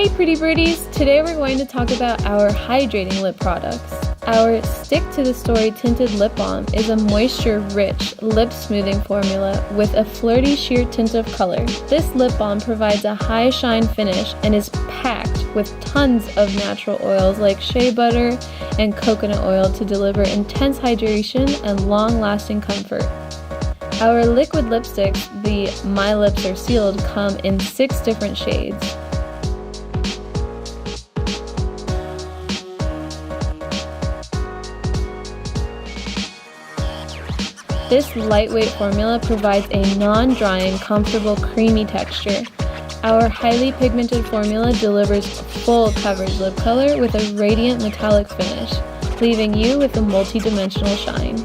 Hey pretty birdies! Today we're going to talk about our hydrating lip products. Our Stick to the Story Tinted Lip Balm is a moisture-rich lip smoothing formula with a flirty sheer tint of color. This lip balm provides a high shine finish and is packed with tons of natural oils like shea butter and coconut oil to deliver intense hydration and long-lasting comfort. Our liquid lipsticks, the My Lips Are Sealed, come in 6 different shades. This lightweight formula provides a non-drying, comfortable, creamy texture. Our highly pigmented formula delivers full coverage lip color with a radiant metallic finish, leaving you with a multi-dimensional shine.